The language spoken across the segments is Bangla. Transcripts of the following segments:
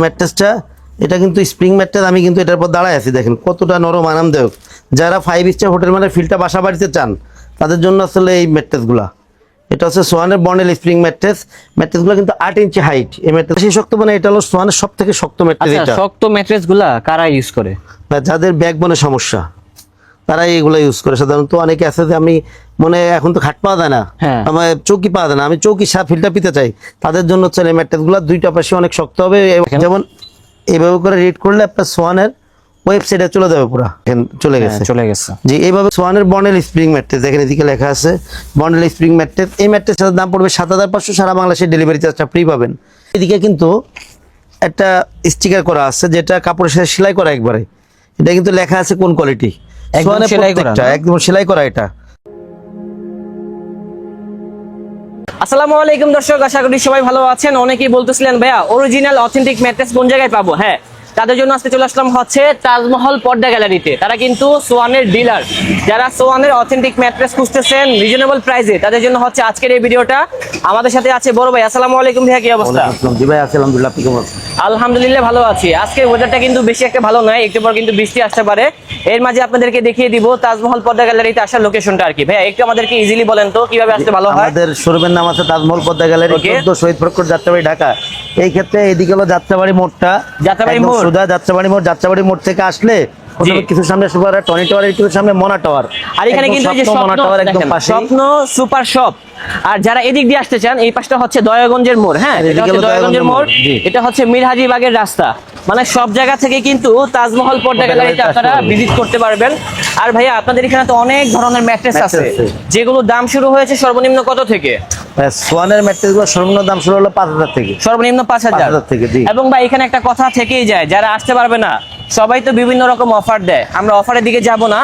ম্যাট্রেসটা এটা কিন্তু স্প্রিং ম্যাট্রেস। আমি কিন্তু এটার পর দাঁড়ায় আছি, দেখেন কতটা নরম আরামদায়ক। যারা 5 স্টার হোটেল মানে ফিলটা বাসা বাড়িতে চান তাদের জন্য আসলে এই ম্যাট্রেসগুলা। এটা হচ্ছে সোয়ানের বন্ডেল স্প্রিং ম্যাট্রেস। ম্যাট্রেসগুলো কিন্তু 8 ইঞ্চি হাইট। এই ম্যাট্রেস বেশি শক্ত, মানে এটা হলো সোয়ানের সব থেকে শক্ত ম্যাট্রেস। এটা শক্ত ম্যাট্রেসগুলা কারা ইউজ করে? যাদের ব্যাকবোনের সমস্যা তারা এইগুলো ইউজ করে। সাধারণত অনেকে আছে যে আমি মনে এখন তো খাট পাওয়া যায় না, আমার চৌকি পাওয়া যায় না, আমি চৌকি ফিলটা পিতে চাই, তাদের জন্য হচ্ছে এই ম্যাট্রেসগুলো দুইটা পাশে অনেক শক্ত হবে। যেমন এইভাবে করে রিড করলে আপনার সোয়ানের ওয়েবসাইটে চলে যাবে, পুরো চলে গেছে জি। এইভাবে সোয়ানের বন্ডেল স্প্রিং ম্যাট্রেস, দেখেন এদিকে লেখা আছে বন্ডেল স্প্রিং ম্যাট্রেস। এই ম্যাট্রেসের দাম পড়বে 7500, সারা বাংলাদেশে ডেলিভারি চার্জটা ফ্রি পাবেন। এদিকে কিন্তু একটা স্টিকার করা আছে যেটা কাপড়ের সাথে সেলাই করা একবারে। এটা কিন্তু লেখা আছে কোন কোয়ালিটি, সোয়ানের প্রত্যেকটা একদম সেলাই করা। এটা আসসালামু আলাইকুম দর্শক, আশা করি সবাই ভালো আছেন। অনেকেই বলতেছিলেন ভাইয়া অরিজিনাল অথেন্টিক ম্যাট্রেস কোন জায়গায় পাবো? হ্যাঁ, তাদের জন্য আজকে চলে আসলাম হচ্ছে তাজমহল পর্দা গ্যালারিতে। তারা কিন্তু সোয়ানের ডিলার। যারা সোয়ানের অথেন্টিক ম্যাট্রেস খুঁজতেছেন রিজনেবল প্রাইসে, তাদের জন্য হচ্ছে আজকের এই ভিডিওটা। আমাদের সাথে আছে বড় ভাই। আসসালামু আলাইকুম ভাইয়া, কি অবস্থা? জি ভাই, আলহামদুলিল্লাহ, আপনি কেমন আছেন? আলহামদুলিল্লাহ ভালো আছি। আজকে ওয়েদারটা কিন্তু বেশি একটা ভালো নয়, একটু পর কিন্তু বৃষ্টি আসতে পারে। এর মাঝে আপনাদেরকে দেখিয়ে দিব তাজমহল পর্দা গ্যালারিতে আসার লোকেশনটা আর কি। ভাইয়া একটু আমাদেরকে ইজিলি বলেন তো কিভাবে আসতে ভালো হয়? আমাদের শোরুমের নাম আছে তাজমহল পর্দা গ্যালারি, 14 শহীদ ফরকর, যাত্রাবাড়ি, ঢাকা। এই ক্ষেত্রে এদিকে হলো যাত্রাবাড়ি মোড়টা, যাত্রাবাড়ি মোড়, সুদা যাত্রাবাড়ি মোড়। যাত্রাবাড়ি মোড় থেকে আসলে কিছু সামনে সুপার টনি টাওয়ার, একটু সামনে মোনা টাওয়ার। আর এখানে কিন্তু এই যে মোনা টাওয়ার একদম পাশে স্বপ্ন সুপার শপ। আর যারা এদিক দিয়ে আসতে চান, এই পাশটা হচ্ছে দয়াগঞ্জের মোড়। হ্যাঁ, এটা হচ্ছে দয়াগঞ্জের মোড়, এটা হচ্ছে মিরহাজিবাগের রাস্তা। মানে সব জায়গা থেকে কিন্তু তাজমহল পর্দা গ্যালারিতে আপনারা ভিজিট করতে পারবেন। আর ভাইয়া আপনাদের এখানে তো অনেক ধরনের ম্যাট্রেস আছে, যেগুলো দাম শুরু হয়েছে সর্বনিম্ন কত থেকে? সোয়ানের ম্যাট্রেসগুলো সর্বনিম্ন দাম শুরু হলো 5000 থেকে, সর্বনিম্ন 5000 থেকে। এবং ভাই এখানে একটা কথা থেকেই যায়, যারা আসতে পারবে না সবাই তো বিভিন্ন রকম অফার দেয়। আমরা অফারের দিকে যাব না,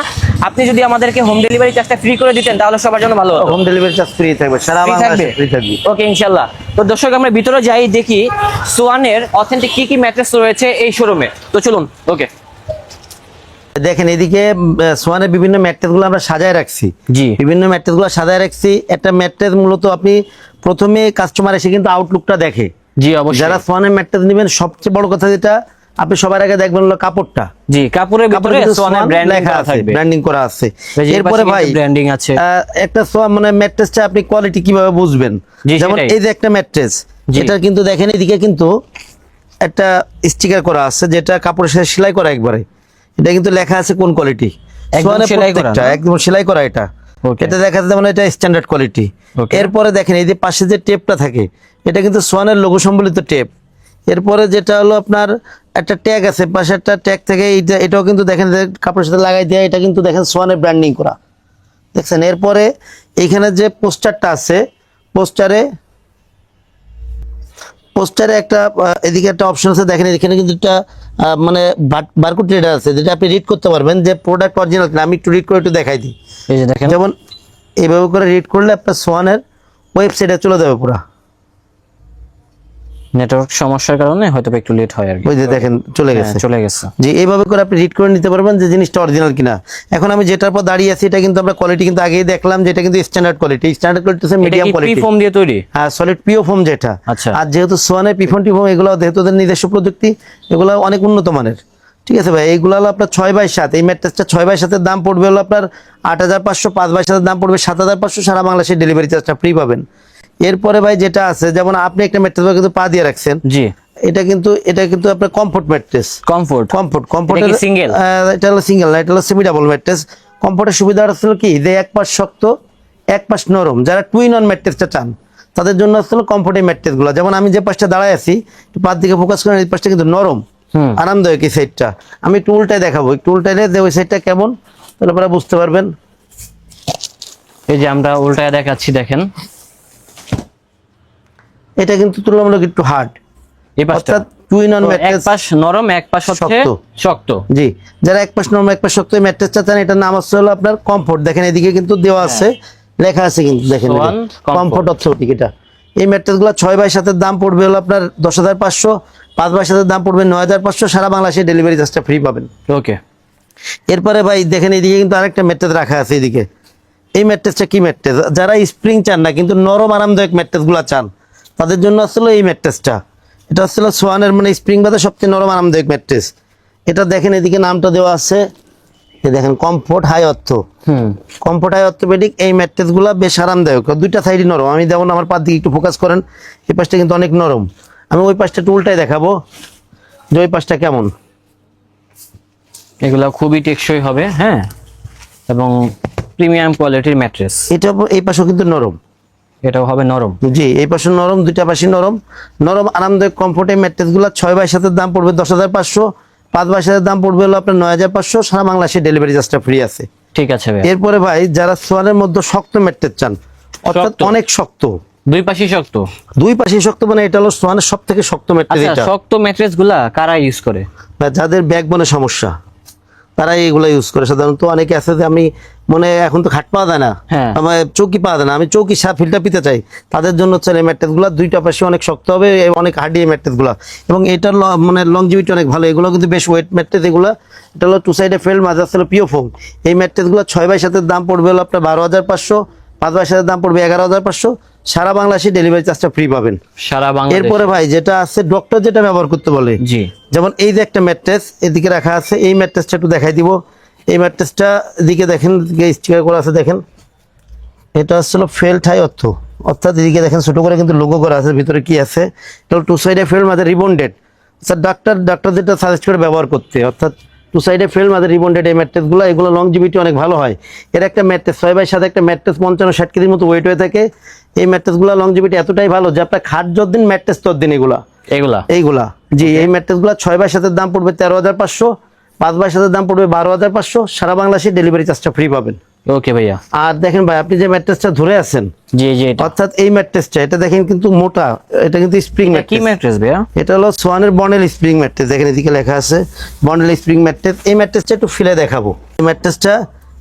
আপনি যদি আমাদেরকে হোম ডেলিভারি চার্জটা ফ্রি করে দিতেন তাহলে সবার জন্য ভালো হতো। হোম ডেলিভারি চার্জ ফ্রি থাকবে, সারা বাংলাদেশে ফ্রি থাকবে। ওকে, ইনশাআল্লাহ। তো দর্শক আমরা ভিতরে যাই, দেখি সোয়ানের অথেন্টিক কি কি ম্যাট্রেস রয়েছে এই শোরুমে। তো চলুন। ওকে, দেখেন এদিকে সোয়ানের বিভিন্ন ম্যাট্রেসগুলো আমরা সাজায় রাখছি। জি, বিভিন্ন ম্যাট্রেসগুলো সাজায় রাখছি। একটা ম্যাট্রেস মূলত আপনি প্রথমে কাস্টমার এসে কিন্তু আউটলুকটা দেখে। জি অবশ্যই। যারা সোয়ানের ম্যাট্রেস নেবেন সবচেয়ে বড় কথা যেটা আপনি সবার আগে দেখবেন হলো কাপড়টা। জি, কাপড়ের ভিতরে সোয়ানের ব্র্যান্ডিং করা থাকবে, ব্র্যান্ডিং করা আছে। এরপরে ভাই ব্র্যান্ডিং আছে। একটা সোয়ান মানে ম্যাট্রেসটা আপনি কোয়ালিটি কিভাবে বুঝবেন? যেমন এই যে একটা ম্যাট্রেস, এটা কিন্তু দেখেন এদিকে কিন্তু একটা স্টিকার করা আছে যেটা কাপড়ের সাথে সেলাই করা একবারে। এটা কিন্তু লেখা আছে কোন কোয়ালিটি, সোয়ানের প্রত্যেকটা একদম সেলাই করা। এটা এটা দেখা যাচ্ছে মানে এটা স্ট্যান্ডার্ড কোয়ালিটি। এরপরে দেখেন এই যে পাশে যে টেপটা থাকে, এটা কিন্তু সোয়ানের লোগো সম্বলিত টেপ। এরপরে যেটা হলো আপনার একটা ট্যাগ আছে, পাশে একটা ট্যাগ থেকে এটাও কিন্তু দেখেন কাপড়ের সাথে লাগাই দেওয়া, এটা কিন্তু দেখেন সোয়ানের ব্র্যান্ডিং করা, দেখছেন। এরপরে এইখানে যে পোস্টারটা আছে, পোস্টারে একটা এদিকে একটা অপশন আছে, দেখেন এখানে কিন্তু একটা মানে বারকোড রিডার আছে যেটা আপনি রিড করতে পারবেন যে প্রোডাক্ট অরিজিনাল কিনা। আমি একটু রিড করে একটু দেখাই দিই। এই যে দেখেন, যেমন এইভাবে করে রিড করলে আপনার সোয়ানের ওয়েবসাইটে চলে যাবে পুরো। নেটওয়ার্ক সমস্যার কারণে হয়তো একটু লেট হয় আর কি। ওই যে দেখেন চলে গেছে। জি, এইভাবে করে আপনি রিড করে নিতে পারবেন যে জিনিসটা অরিজিনাল কিনা। এখন আমি যেটার পর দাঁড়িয়ে আছি এটা কিন্তু আমরা কোয়ালিটি কিন্তু আগেই দেখলাম যে এটা কিন্তু স্ট্যান্ডার্ড কোয়ালিটি। স্ট্যান্ডার্ড কোয়ালিটি হচ্ছে মিডিয়াম কোয়ালিটি, পি ফোম দিয়ে তৈরি। হ্যাঁ, সলিড পিও ফোম যেটা। আচ্ছা। আর যেহেতু সোয়ানের পিফোম টিফোম এগুলো যেহেতু ওদের নিজস্ব প্রযুক্তি, এগুলো অনেক উন্নত মানের। ঠিক আছে ভাই, এইগুলো হলো আপনার 6x7। এই ম্যাট্রেসটা 6x7 এর দাম পড়বে হলো আপনার 8500, 5x7 এর দাম পড়বে 7500, সারা বাংলাদেশে ডেলিভারি চার্জটা ফ্রি পাবেন। এরপরে ভাই যেটা আছে, যেমন আপনি একটা ম্যাট্রেস কিন্তু পা দিয়ে রাখছেন। জি, এটা কিন্তু আপনার কমফোর্ট ম্যাট্রেস। কমফোর্টের সিঙ্গেল, এটা হলো সিঙ্গেল না, এটা হলো সেমি ডাবল ম্যাট্রেস। কমফোর্টের সুবিধা হলো কি যে এক পাশ শক্ত এক পাশ নরম। যারা টুইন অন ম্যাট্রেসটা চান তাদের জন্য হলো কমফোর্টের ম্যাট্রেসগুলো। যেমন আমি যে পাশটা দাঁড়ায় আছি, পাশ দিকে ফোকাস করেন, এই পাশটা কিন্তু নরম আরামদায়ক। এই সাইডটা আমি একটু উল্টায় দেখাবো, একটু উল্টাইলে যে ওই সাইডটা কেমন, তাহলে আপনারা বুঝতে পারবেন। এই যে আমরা উল্টায় দেখাচ্ছি, দেখেন এটা কিন্তু তুলনামূলক একটু হার্ড। অর্থাৎ টুইন অন ম্যাট্রেস, এক পাশ নরম এক পাশ শক্ত। জি, যারা এক পাশ নরম এক পাশ শক্ত এই ম্যাট্রেসটা চান, এটার নাম হলো আপনার কমফোর্ট। দেখেন এদিকে কিন্তু দেওয়া আছে, লেখা আছে কিন্তু দেখেন কমফোর্ট অথরিটি। এটা এই ম্যাট্রেসগুলো 6x7 এর দাম পড়বে হলো আপনার 10500, 5x7 এর দাম পড়বে 9500, সারা বাংলাদেশে ডেলিভারি চার্জটা ফ্রি পাবেন। ওকে, এরপরে ভাই দেখেন এদিকে কিন্তু আরেকটা ম্যাট্রেস রাখা আছে এদিকে। এই ম্যাট্রেসটা কি ম্যাট্রেস? যারা স্প্রিং চান না কিন্তু নরম আরামদায়ক ম্যাট্রেসগুলো চান তাদের জন্য আসলে এই ম্যাট্রেসটা এটা হচ্ছে সোয়ানের মানে স্প্রিং বাদে সবচেয়ে নরম আরামদায়ক ম্যাট্রেস। এটা দেখেন এদিকে নামটা দেওয়া আছে, এই দেখেন কমফোর্ট হাই অর্থ। কমফোর্ট হাই অর্থোপেডিক এই ম্যাট্রেস গুলা বেশ আরামদায়ক, দুইটা সাইডই নরম। আমি যেমন আমার পা দিকে একটু ফোকাস করেন, এই পাশটা কিন্তু অনেক নরম। আমি ওই পাশটা একটু উল্টাই দেখাবো যে ওই পাশটা কেমন। এগুলা খুবই টেকসই হবে, হ্যাঁ, এবং প্রিমিয়াম কোয়ালিটির ম্যাট্রেস। এটা এই পাশেও কিন্তু নরম, এটাও হবে নরম। জি এই পাশে নরম, দুইটা পাশে নরম নরম আরামদায়ক কমফোর্ট এই ম্যাট্রেস গুলা 6x7 দাম পড়বে 10,500, 5x7 দাম পড়বে হলো আপনার 9,500। সারা বাংলাদেশে ডেলিভারি চার্জটা ফ্রি আছে। ঠিক আছে ভাই। এরপরে ভাই যারা সোয়ানের মধ্যে শক্ত ম্যাট্রেস চান, অর্থাৎ অনেক শক্ত, দুই পাশে শক্ত, দুই পাশে শক্ত, মানে এটা হলো সোয়ানের সব থেকে শক্ত ম্যাট্রেস। আচ্ছা, এটা শক্ত ম্যাট্রেস গুলা কারা ইউজ করে? যাদের ব্যাকবোনে সমস্যা তারা এইগুলো ইউজ করে। সাধারণত অনেকে আছে যে আমি মানে এখন তো খাট পাওয়া যায় না, হ্যাঁ। আমার চৌকি পাওয়া যায় না, আমি চৌকি ফিল্টা পিতে চাই, তাদের জন্য হচ্ছে এই ম্যাট্রেস গুলা দুইটা পাশে অনেক শক্ত হবে, অনেক হার্ডি এই ম্যাট্রেস গুলা, এবং এটার মানে লংজিভিটি অনেক ভালো। এগুলো কিন্তু বেশ ওয়েট ম্যাট্রেস। এগুলো এটা হলো টু সাইডে ফেল, মাঝে আসলে পিও ফোম। এই ম্যাট্রেস গুলো 6x7 দাম পড়বে হলো আপনার 12,500, 5x7 দাম পড়বে 11,500। সারা বাংলাদেশে ডেলিভারি চার্জটা ফ্রি পাবেন সারা বাংলাদেশে। এরপরে ভাই যেটা আছে ডক্টর যেটা ব্যবহার করতে বলে, জি, যেমন এই যে একটা ম্যাট্রেস এদিকে রাখা আছে, এই ম্যাট্রেসটা একটু দেখাই দিব। এই ম্যাট্রেসটা এদিকে দেখেন স্টিকার করা আছে, দেখেন এটা হচ্ছিল ফেল্ট হাই অর্থ, অর্থাৎ এদিকে দেখেন ছোট করে কিন্তু লোগো করা আছে, ভিতরে কি আছে এটা টু সাইডে ফেল মাঝে রিবন্ডেড। স্যার ডাক্তার যেটা সাজেস্ট করে ব্যবহার করতে, অর্থাৎ টু সাইডে ফেল মাঝে রিবন্ডেড এই ম্যাট্রেসগুলো, এগুলো লংজিভিটি অনেক ভালো হয়। এর একটা ম্যাট্রেস 6x7 একটা ম্যাট্রেস 55-60 কেজির মতো ওয়েট হয়ে থাকে। এই ম্যাট্রেসগুলো লংজিভিটি এতটাই ভালো যে আপনার খাট যতদিন ম্যাট্রেস ততদিন এইগুলা জি। এই ম্যাট্রেসগুলো 6x7 দাম পড়বে 13,500, 5x7 দাম পড়বে 12,500। সারা বাংলাদেশে ডেলিভারি চার্জটা ফ্রি পাবেন। ওকে ভাইয়া। আর দেখেন ভাই আপনি যে ম্যাট্রেসটা ধরে আছেন, জি জি, এটা অর্থাৎ এই ম্যাট্রেসটা, এটা দেখেন কিন্তু মোটা, এটা কিন্তু স্প্রিং কি ম্যাট্রেস। ম্যাট্রেস ভাইয়া? এটা হলো সোয়ানের বন্ডেল স্প্রিং ম্যাট্রেস, দেখেন এদিকে লেখা আছে বন্ডেল স্প্রিং ম্যাট্রেস। এই ম্যাট্রেসটা একটু ফেলে দেখাবো। এই ম্যাট্রেসটা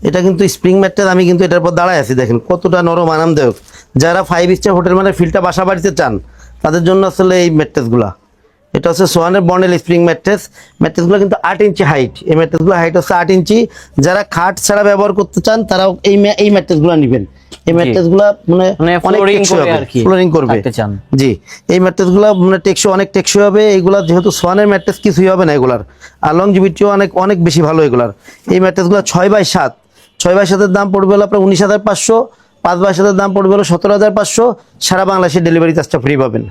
এটা কিন্তু স্প্রিং ম্যাট্রেস, আমি কিন্তু এটার পর দাঁড়ায় আছি, দেখেন কতটা নরম আরামদায়ক। যারা 5 স্টার হোটেল মানে ফিল্টা বাসা বাড়িতে চান তাদের জন্য আসলে এই ম্যাট্রেসগুলা। এটা হচ্ছে সোয়ানের বন্ডেল স্প্রিং ম্যাট্রেস। ম্যাট্রেসগুলো কিন্তু 8 ইঞ্চি হাইট, এই ম্যাট্রেসগুলো হাইট হচ্ছে 8 ইঞ্চি। যারা খাট ছাড়া ব্যবহার করতে চান তারাও এই ম্যাট্রেসগুলো নেবেন। এই ম্যাট্রেসগুলো মানে অনেক টেকসই হবে, ফ্লোরিং করবে। জি এই ম্যাট্রেসগুলো মানে টেকসই, অনেক টেকসই হবে। এইগুলা যেহেতু সোয়ানের ম্যাট্রেস কিছুই হবে না এগুলার, আর লংজিভিটিও অনেক বেশি ভালো এগুলার। এই ম্যাট্রেসগুলো 6x7, 6x7 দাম পড়বে হলো আপনার 19,500, 5x7 দাম পড়বে হলো 17,500। সারা বাংলাদেশে ডেলিভারি চার্জটা ফ্রি পাবেন।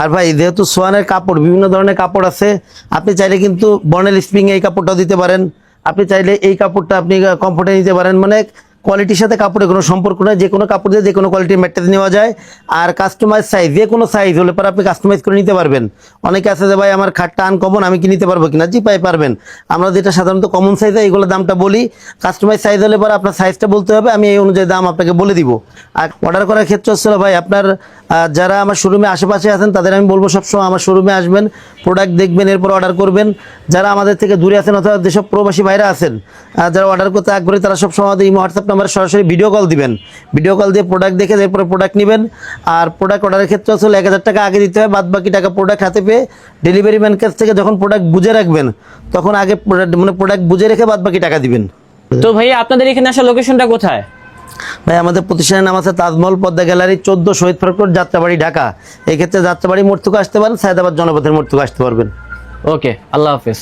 আর ভাই যেহেতু সোয়ানের কাপড় বিভিন্ন ধরনের কাপড় আছে, আপনি চাইলে কিন্তু বর্নেল স্প্রিং এই কাপড়টাও দিতে পারেন, আপনি চাইলে এই কাপড়টা আপনি কমফোর্টে নিতে পারেন। মানে কোয়ালিটির সাথে কাপড়ের কোনো সম্পর্ক নয়, যে কোনো কাপড় দিয়ে যে কোনো কোয়ালিটির ম্যাট্রেস নেওয়া যায়। আর কাস্টমাইজ সাইজ, যে কোনো সাইজ হলে পরে আপনি কাস্টমাইজ করে নিতে পারবেন। অনেকে আছে যে ভাই আমার খাটটা আনকমন, আমি কি নিতে পারবো কিনা? জি ভাই পারবেন। আমরা যেটা সাধারণত কমন সাইজে এইগুলো দামটা বলি, কাস্টমাইজ সাইজ হলে পরে আপনার সাইজটা বলতে হবে, আমি এই অনুযায়ী দাম আপনাকে বলে দিব। আর অর্ডার করার ক্ষেত্রে হচ্ছে ভাই আপনার যারা আমার শোরুমে আশেপাশে আছেন তাদের আমি বলবো সবসময় আমার শোরুমে আসবেন, প্রোডাক্ট দেখবেন, এরপর অর্ডার করবেন। যারা আমাদের থেকে দূরে আছেন অথবা যেসব প্রবাসী ভাইরা আছেন যারা অর্ডার করতে আগ্রহী, তারা সবসময় আমাদের এই হোয়াটসঅ্যাপ নাম্বারে সরাসরি ভিডিও কল দিবেন। ভিডিও কল দিয়ে প্রোডাক্ট দেখে এরপরে প্রোডাক্ট নেবেন। আর প্রোডাক্ট অর্ডারের ক্ষেত্রে হচ্ছে 1,000 টাকা আগে দিতে হয়, বাদ বাকি টাকা প্রোডাক্ট হাতে পেয়ে ডেলিভারি ম্যান কাছ থেকে যখন প্রোডাক্ট বুঝে রাখবেন তখন আগে মানে প্রোডাক্ট বুঝে রেখে বাদ বাকি টাকা দিবেন। তো ভাইয়া আপনাদের এখানে আসার লোকেশনটা কোথায়? ভাই আমাদের প্রতিষ্ঠানের নাম আছে তাজমহল পদ্মা গ্যালারি, 14 শহীদ ফারুক রোড, যাত্রাবাড়ি, ঢাকা। এই ক্ষেত্রে যাত্রাবাড়ি মোড় থেকে আসতে পারেন, সায়দাবাদ জনপথের মোড় থেকে আসতে পারবেন। ওকে, আল্লাহ হাফেজ।